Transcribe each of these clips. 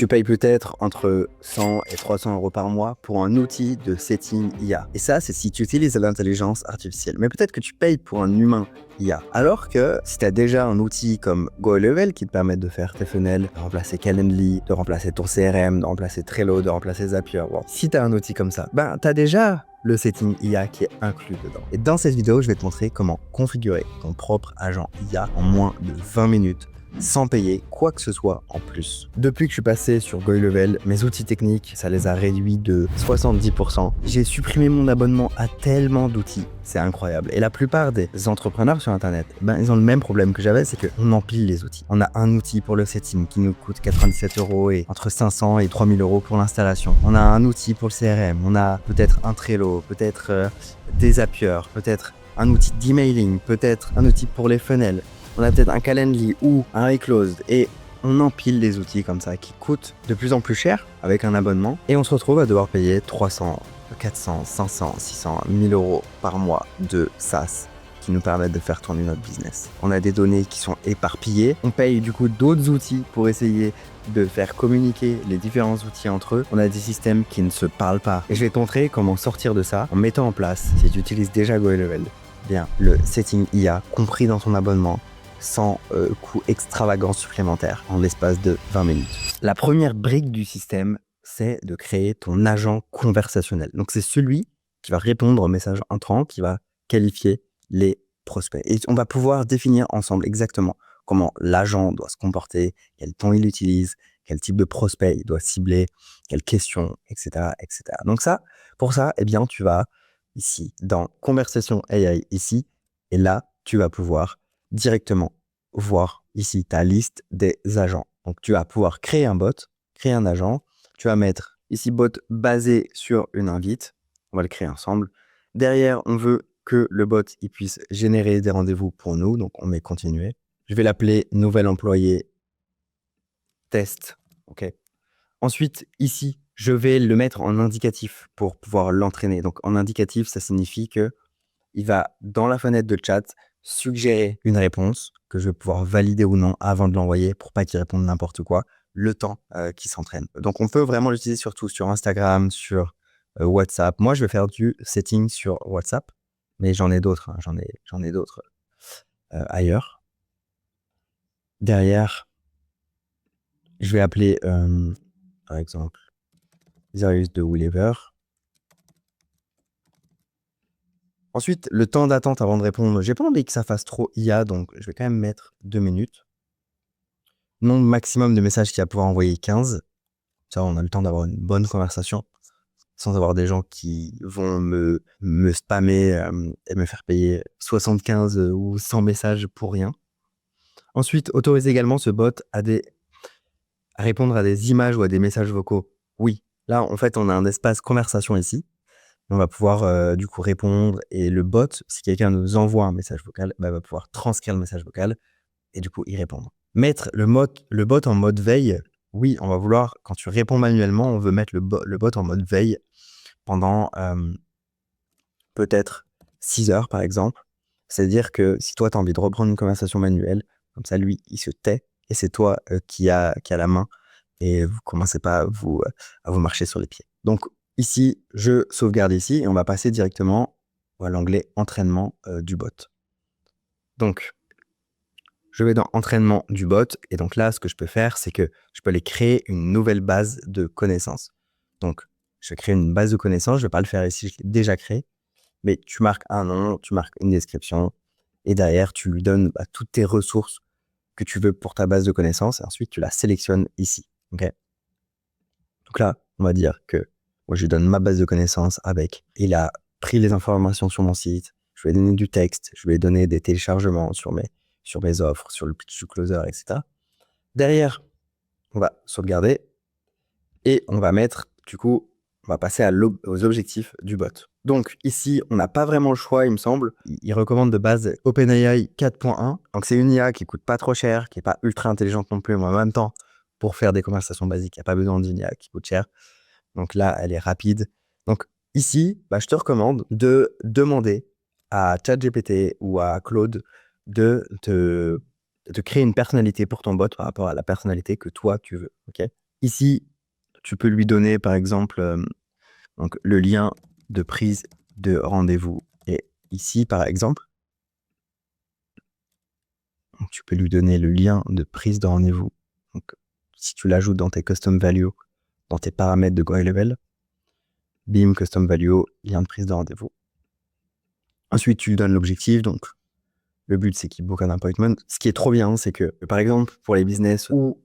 Tu payes peut-être entre 100 et 300 euros par mois pour un outil de setting IA. Et ça, c'est si tu utilises l'intelligence artificielle. Mais peut-être que tu payes pour un humain IA. Alors que si tu as déjà un outil comme GoLevel qui te permet de faire tes funnels, de remplacer Calendly, de remplacer ton CRM, de remplacer Trello, de remplacer Zapier. Bon, si tu as un outil comme ça, ben tu as déjà le setting IA qui est inclus dedans. Et dans cette vidéo, je vais te montrer comment configurer ton propre agent IA en moins de 20 minutes sans payer quoi que ce soit en plus. Depuis que je suis passé sur GoLevel, mes outils techniques, ça les a réduits de 70%. J'ai supprimé mon abonnement à tellement d'outils. C'est incroyable. Et la plupart des entrepreneurs sur Internet, ils ont le même problème que j'avais, c'est qu'on empile les outils. On a un outil pour le setting qui nous coûte 97 € et entre 500 et 3000 € pour l'installation. On a un outil pour le CRM. On a peut-être un Trello, peut-être des Zapier, peut-être un outil d'emailing, peut-être un outil pour les funnels. On a peut-être un Calendly ou un iClosed et on empile les outils comme ça qui coûtent de plus en plus cher avec un abonnement et on se retrouve à devoir payer 300, 400, 500, 600, 1000 € par mois de SaaS qui nous permettent de faire tourner notre business. On a des données qui sont éparpillées. On paye du coup d'autres outils pour essayer de faire communiquer les différents outils entre eux. On a des systèmes qui ne se parlent pas. Et je vais te montrer comment sortir de ça en mettant en place, si tu utilises déjà GoLevel, bien le setting IA compris dans ton abonnement, sans coût extravagant supplémentaire en l'espace de 20 minutes. La première brique du système, c'est de créer ton agent conversationnel. Donc c'est celui qui va répondre aux messages entrants, qui va qualifier les prospects. Et on va pouvoir définir ensemble exactement comment l'agent doit se comporter, quel ton il utilise, quel type de prospect il doit cibler, quelles questions, etc., etc. Donc ça, pour ça, eh bien, tu vas ici dans Conversation AI ici, et là, tu vas pouvoir directement voir ici ta liste des agents. Donc, tu vas pouvoir créer un bot, créer un agent. Tu vas mettre ici bot basé sur une invite. On va le créer ensemble. Derrière, on veut que le bot il puisse générer des rendez-vous pour nous. Donc, on met continuer. Je vais l'appeler nouvel employé test. OK. Ensuite, ici, je vais le mettre en indicatif pour pouvoir l'entraîner. Donc, en indicatif, ça signifie que il va, dans la fenêtre de chat, suggérer une réponse que je vais pouvoir valider ou non avant de l'envoyer pour pas qu'il réponde n'importe quoi, le temps qu'il s'entraîne. Donc, on peut vraiment l'utiliser surtout sur Instagram, sur WhatsApp. Moi, je vais faire du setting sur WhatsApp, mais j'en ai d'autres. J'en ai d'autres ailleurs. Derrière, je vais appeler, par exemple, Zarius de Wheeler. Ensuite, le temps d'attente avant de répondre, j'ai pas envie que ça fasse trop IA, donc je vais quand même mettre 2 minutes. Nombre maximum de messages qu'il va pouvoir envoyer 15. Ça, on a le temps d'avoir une bonne conversation sans avoir des gens qui vont me spammer et me faire payer 75 ou 100 messages pour rien. Ensuite, autorise également ce bot à répondre à des images ou à des messages vocaux. Oui, là, en fait, on a un espace conversation ici. On va pouvoir du coup répondre et le bot, si quelqu'un nous envoie un message vocal, va pouvoir transcrire le message vocal et du coup y répondre. Mettre le bot en mode veille, oui, on va vouloir, quand tu réponds manuellement, on veut mettre le bot en mode veille pendant peut-être 6 heures par exemple. C'est-à-dire que si toi tu as envie de reprendre une conversation manuelle, comme ça lui il se tait et c'est toi qui a la main et vous commencez pas à vous marcher sur les pieds. Donc ici, je sauvegarde ici et on va passer directement à l'onglet entraînement du bot. Donc, je vais dans entraînement du bot et donc là, ce que je peux faire, c'est que je peux aller créer une nouvelle base de connaissances. Donc, je vais créer une base de connaissances. Je ne vais pas le faire ici, je l'ai déjà créé. Mais tu marques un nom, tu marques une description et derrière, tu lui donnes toutes tes ressources que tu veux pour ta base de connaissances et ensuite, tu la sélectionnes ici. Okay. Donc là, on va dire que moi, je lui donne ma base de connaissances avec. Il a pris les informations sur mon site. Je vais donner du texte. Je vais donner des téléchargements sur mes offres, sur le pitch du closer, etc. Derrière, on va sauvegarder et on va mettre, du coup, on va passer aux objectifs du bot. Donc ici, on n'a pas vraiment le choix, il me semble. Il recommande de base OpenAI 4.1. Donc c'est une IA qui coûte pas trop cher, qui est pas ultra intelligente non plus, mais en même temps, pour faire des conversations basiques, il n'y a pas besoin d'une IA qui coûte cher. Donc là, elle est rapide. Donc ici, je te recommande de demander à ChatGPT ou à Claude de créer une personnalité pour ton bot par rapport à la personnalité que toi, tu veux. Okay. Ici, tu peux lui donner, par exemple, donc, le lien de prise de rendez-vous. Et ici, par exemple, donc, tu peux lui donner le lien de prise de rendez-vous. Donc, si tu l'ajoutes dans tes custom values, dans tes paramètres de GoHighLevel, bim, custom value, lien de prise de rendez-vous. Ensuite, tu lui donnes l'objectif. Donc, le but, c'est qu'il book un appointment. Ce qui est trop bien, c'est que, par exemple, pour les business où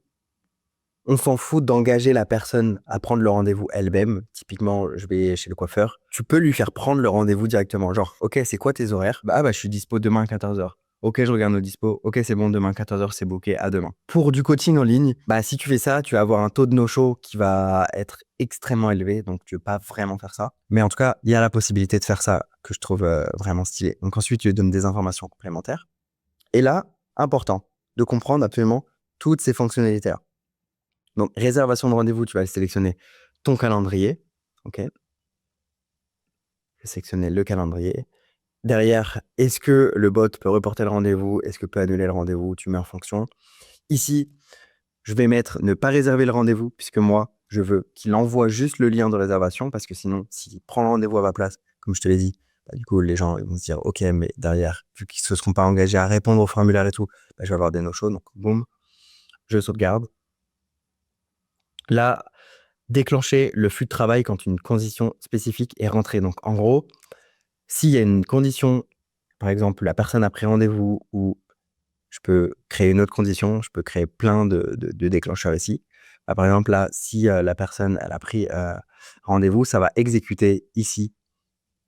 on s'en fout d'engager la personne à prendre le rendez-vous elle-même, typiquement, je vais chez le coiffeur, tu peux lui faire prendre le rendez-vous directement. Genre, ok, c'est quoi tes horaires? Bah, je suis dispo demain à 14h. Ok, je regarde nos dispos. Ok, c'est bon, demain 14h, c'est booké, à demain. Pour du coaching en ligne, si tu fais ça, tu vas avoir un taux de no-show qui va être extrêmement élevé, donc tu ne veux pas vraiment faire ça. Mais en tout cas, il y a la possibilité de faire ça que je trouve vraiment stylé. Donc ensuite, tu lui donnes des informations complémentaires. Et là, important de comprendre absolument toutes ces fonctionnalités-là. Donc, réservation de rendez-vous, tu vas sélectionner ton calendrier. Ok. Je vais sélectionner le calendrier. Derrière, est-ce que le bot peut reporter le rendez-vous? Est-ce que peut annuler le rendez-vous? Tu mets en fonction. Ici, je vais mettre ne pas réserver le rendez-vous puisque moi, je veux qu'il envoie juste le lien de réservation parce que sinon, s'il prend le rendez-vous à ma place, comme je te l'ai dit, du coup, les gens ils vont se dire, ok, mais derrière, vu qu'ils ne se seront pas engagés à répondre au formulaire et tout, je vais avoir des no-shows. Donc, boum, je sauvegarde. Là, déclencher le flux de travail quand une condition spécifique est rentrée. Donc, en gros, s'il y a une condition, par exemple, la personne a pris rendez-vous ou je peux créer une autre condition, je peux créer plein de déclencheurs ici. Par exemple, là, si la personne elle a pris rendez-vous, ça va exécuter ici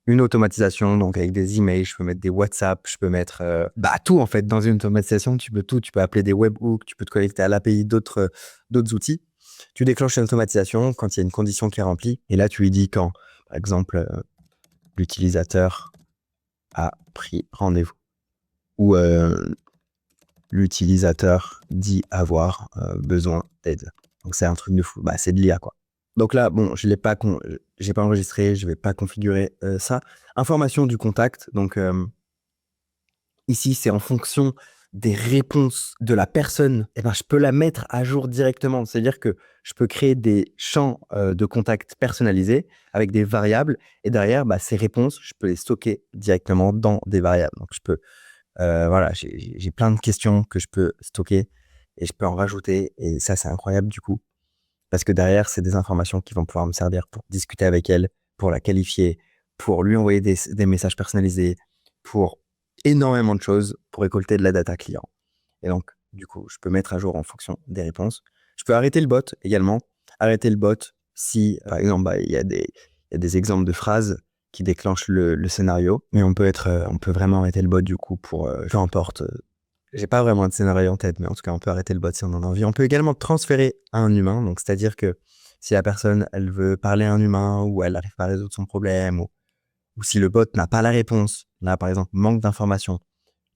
une automatisation, donc avec des emails, je peux mettre des WhatsApp, je peux mettre tout en fait dans une automatisation, tu peux tout, tu peux appeler des webhooks, tu peux te connecter à l'API d'autres outils. Tu déclenches une automatisation quand il y a une condition qui est remplie et là tu lui dis quand, par exemple, l'utilisateur a pris rendez-vous ou l'utilisateur dit avoir besoin d'aide. Donc c'est un truc de fou, c'est de l'IA quoi. Donc là, bon, j'ai pas enregistré, je vais pas configurer ça. Information du contact, donc ici c'est en fonction des réponses de la personne, je peux la mettre à jour directement. C'est-à-dire que je peux créer des champs de contact personnalisés avec des variables et derrière, ces réponses, je peux les stocker directement dans des variables. Donc je peux voilà, j'ai plein de questions que je peux stocker et je peux en rajouter et ça, c'est incroyable du coup. Parce que derrière, c'est des informations qui vont pouvoir me servir pour discuter avec elle, pour la qualifier, pour lui envoyer des messages personnalisés, pour énormément de choses, pour récolter de la data client. Et donc, du coup, je peux mettre à jour en fonction des réponses. Je peux arrêter le bot également. Arrêter le bot si, par exemple, il y a des exemples de phrases qui déclenchent le scénario. Mais on peut vraiment arrêter le bot du coup pour, peu importe. J'ai pas vraiment de scénario en tête, mais en tout cas, on peut arrêter le bot si on en a envie. On peut également transférer à un humain. Donc, c'est-à-dire que si la personne, elle veut parler à un humain ou elle n'arrive pas à résoudre son problème ou si le bot n'a pas la réponse, là, par exemple, manque d'informations,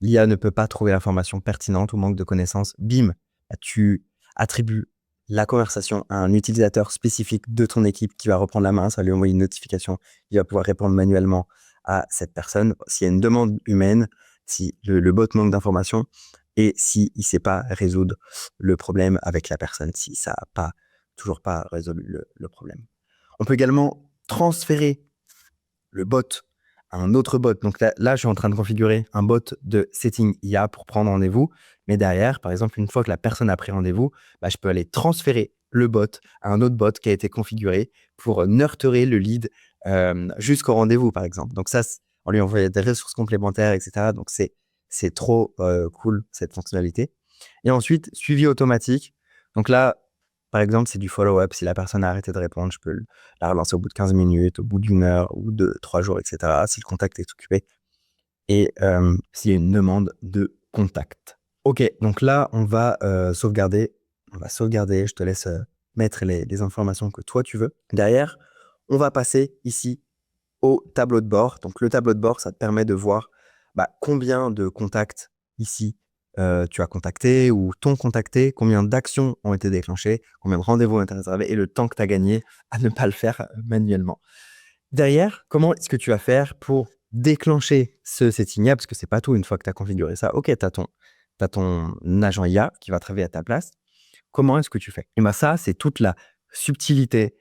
l'IA ne peut pas trouver l'information pertinente ou manque de connaissances, bim, tu attribues la conversation à un utilisateur spécifique de ton équipe qui va reprendre la main, ça va lui envoyer une notification, il va pouvoir répondre manuellement à cette personne. S'il y a une demande humaine, si le bot manque d'informations et s'il ne sait pas résoudre le problème avec la personne, si ça n'a toujours pas résolu le problème. On peut également transférer le bot à un autre bot. Donc là, je suis en train de configurer un bot de setting IA pour prendre rendez-vous. Mais derrière, par exemple, une fois que la personne a pris rendez-vous, je peux aller transférer le bot à un autre bot qui a été configuré pour nurturer le lead jusqu'au rendez-vous, par exemple. Donc ça, on lui envoie des ressources complémentaires, etc. Donc c'est trop cool, cette fonctionnalité. Et ensuite, suivi automatique. Donc là, par exemple, c'est du follow-up. Si la personne a arrêté de répondre, je peux la relancer au bout de 15 minutes, au bout d'une heure ou de 3 jours, etc. si le contact est occupé et s'il y a une demande de contact. Ok, donc là, on va sauvegarder. On va sauvegarder. Je te laisse mettre les informations que toi, tu veux. Derrière, on va passer ici au tableau de bord. Donc, le tableau de bord, ça te permet de voir combien de contacts ici tu as contacté ou t'ont contacté, combien d'actions ont été déclenchées, combien de rendez-vous ont été réservés et le temps que tu as gagné à ne pas le faire manuellement. Derrière, comment est-ce que tu vas faire pour déclencher ce setting IA? Parce que c'est pas tout une fois que tu as configuré ça. Ok, tu as ton agent IA qui va travailler à ta place. comment est-ce que tu fais? Et bien ça, c'est toute la subtilité.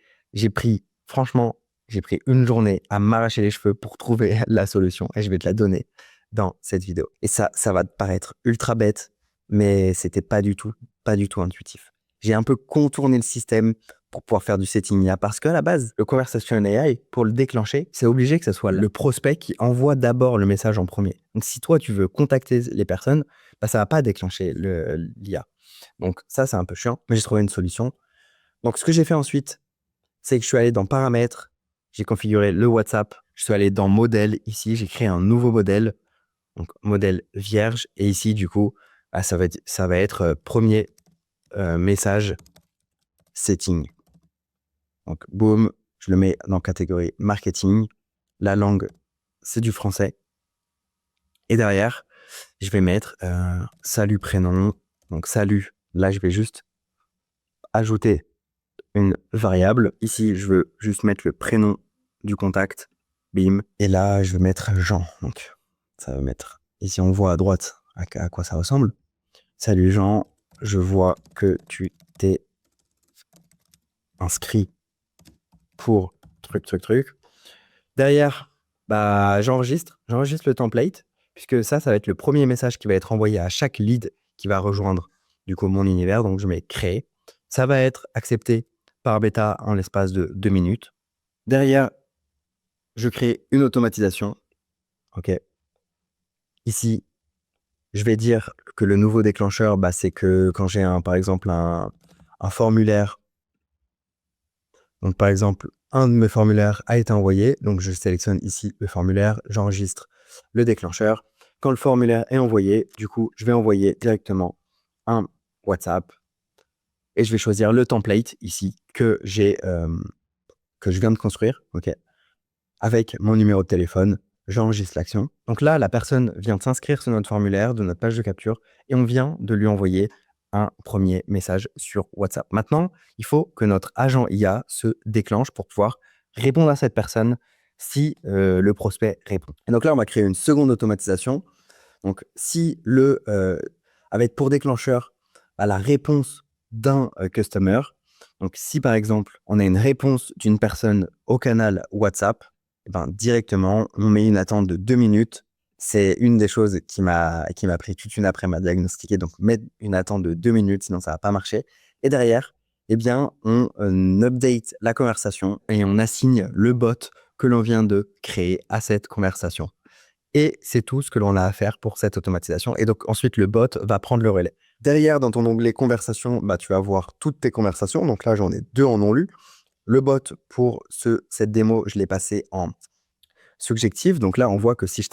Franchement, j'ai pris une journée à m'arracher les cheveux pour trouver la solution et je vais te la donner dans cette vidéo. Et ça va te paraître ultra bête, mais c'était pas du tout intuitif. J'ai un peu contourné le système pour pouvoir faire du setting IA parce qu'à la base, le Conversation AI, pour le déclencher, c'est obligé que ce soit le prospect qui envoie d'abord le message en premier. Donc, si toi, tu veux contacter les personnes, bah, ça va pas déclencher l'IA. Donc, ça, c'est un peu chiant, mais j'ai trouvé une solution. Donc, ce que j'ai fait ensuite, c'est que je suis allé dans Paramètres, j'ai configuré le WhatsApp, je suis allé dans Modèle, ici, j'ai créé un nouveau modèle, donc modèle vierge, et ici, du coup, bah, ça va être premier message setting. Donc, boum, je le mets dans catégorie marketing. La langue, c'est du français. Et derrière, je vais mettre salut prénom. Donc, salut. Là, je vais juste ajouter une variable. Ici, je veux juste mettre le prénom du contact. Bim. Et là, je vais mettre Jean. Donc, ça va mettre. Ici, on voit à droite à quoi ça ressemble. Salut Jean, je vois que tu t'es inscrit pour truc. Derrière, bah, j'enregistre le template, puisque ça va être le premier message qui va être envoyé à chaque lead qui va rejoindre du coup mon univers. Donc je mets créer. Ça va être accepté par bêta en l'espace de 2 minutes. Derrière, je crée une automatisation. OK. Ici, je vais dire que le nouveau déclencheur, bah, c'est que quand j'ai par exemple un formulaire. Donc, par exemple, un de mes formulaires a été envoyé. Donc, je sélectionne ici le formulaire, j'enregistre le déclencheur. Quand le formulaire est envoyé, du coup, je vais envoyer directement un WhatsApp et je vais choisir le template ici que je viens de construire, OK, avec mon numéro de téléphone. J'enregistre l'action. Donc là, la personne vient de s'inscrire sur notre formulaire de notre page de capture et on vient de lui envoyer un premier message sur WhatsApp. Maintenant, il faut que notre agent IA se déclenche pour pouvoir répondre à cette personne si le prospect répond. Et donc là, on va créer une seconde automatisation. Donc, si avec pour déclencheur la réponse d'un customer, donc si par exemple, on a une réponse d'une personne au canal WhatsApp, eh ben, directement, on met une attente de 2 minutes. C'est une des choses qui m'a pris toute une après-midi à diagnostiquer. Donc, mettre une attente de 2 minutes, sinon ça va pas marcher. Et derrière, eh bien, on update la conversation et on assigne le bot que l'on vient de créer à cette conversation. Et c'est tout ce que l'on a à faire pour cette automatisation. Et donc, ensuite, le bot va prendre le relais. Derrière, dans ton onglet conversation, bah, tu vas voir toutes tes conversations. Donc là, j'en ai 2 en non lu. Le bot, pour cette démo, je l'ai passé en subjectif. Donc là, on voit que si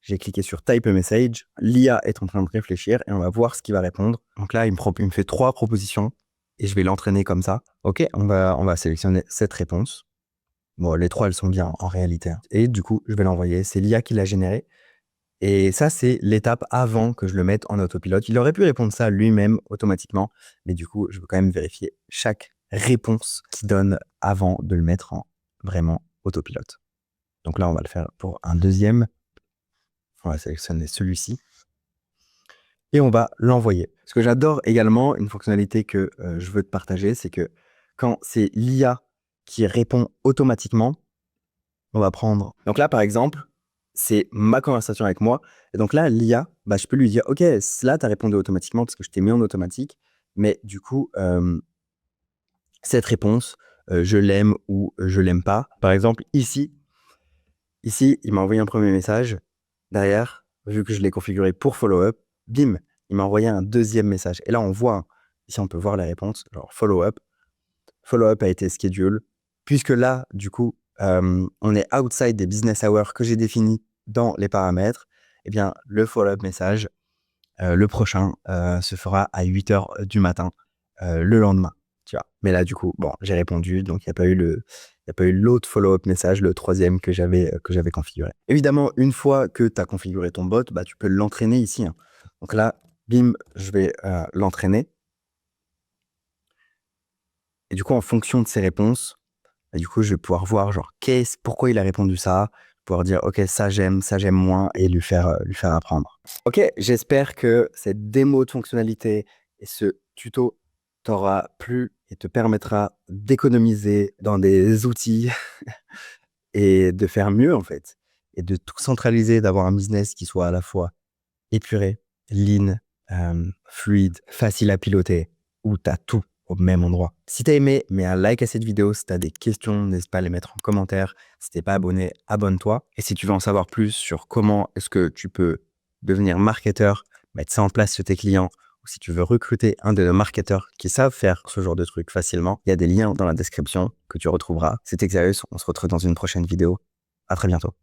j'ai cliqué sur Type a Message, l'IA est en train de réfléchir et on va voir ce qu'il va répondre. Donc là, il me fait 3 propositions et je vais l'entraîner comme ça. OK, on va sélectionner cette réponse. Bon, les 3, elles sont bien en réalité. Et du coup, je vais l'envoyer. C'est l'IA qui l'a généré. Et ça, c'est l'étape avant que je le mette en autopilote. Il aurait pu répondre ça lui-même automatiquement, mais du coup, je veux quand même vérifier chaque réponse qu'il donne avant de le mettre en vraiment autopilote. Donc là, on va le faire pour un deuxième. On va sélectionner celui-ci. Et on va l'envoyer. Ce que j'adore également, une fonctionnalité que je veux te partager, c'est que quand c'est l'IA qui répond automatiquement, on va prendre. Donc là, par exemple, c'est ma conversation avec moi. Et donc là, l'IA, bah, je peux lui dire, OK, là, tu as répondu automatiquement parce que je t'ai mis en automatique. Mais du coup, cette réponse, je l'aime ou je l'aime pas. Par exemple, ici, il m'a envoyé un premier message. Derrière, vu que je l'ai configuré pour follow-up, bim, il m'a envoyé un deuxième message. Et là, on voit, ici, on peut voir les réponses. Genre follow-up. Follow-up a été schedule. Puisque là, du coup, on est outside des business hours que j'ai définis dans les paramètres, eh bien, le follow-up message, le prochain, se fera à 8h du matin, le lendemain, tu vois? Mais là, du coup, bon, j'ai répondu, donc il n'y a pas eu l'autre follow-up message, le troisième que j'avais configuré. Évidemment, une fois que tu as configuré ton bot, bah, tu peux l'entraîner ici, hein. Donc là, bim, je vais l'entraîner. Et du coup, en fonction de ses réponses, et du coup, je vais pouvoir voir genre pourquoi il a répondu ça, pouvoir dire OK, ça j'aime moins et lui faire apprendre. OK, j'espère que cette démo de fonctionnalité et ce tuto t'auras plus et te permettra d'économiser dans des outils et de faire mieux en fait. Et de tout centraliser, d'avoir un business qui soit à la fois épuré, lean, fluide, facile à piloter, où tu as tout au même endroit. Si tu as aimé, mets un like à cette vidéo. Si tu as des questions, n'hésite pas à les mettre en commentaire. Si tu n'es pas abonné, abonne-toi. Et si tu veux en savoir plus sur comment est-ce que tu peux devenir marketeur, mettre ça en place sur tes clients, ou si tu veux recruter un de nos marketeurs qui savent faire ce genre de trucs facilement, il y a des liens dans la description que tu retrouveras. C'était Xarius, on se retrouve dans une prochaine vidéo. À très bientôt.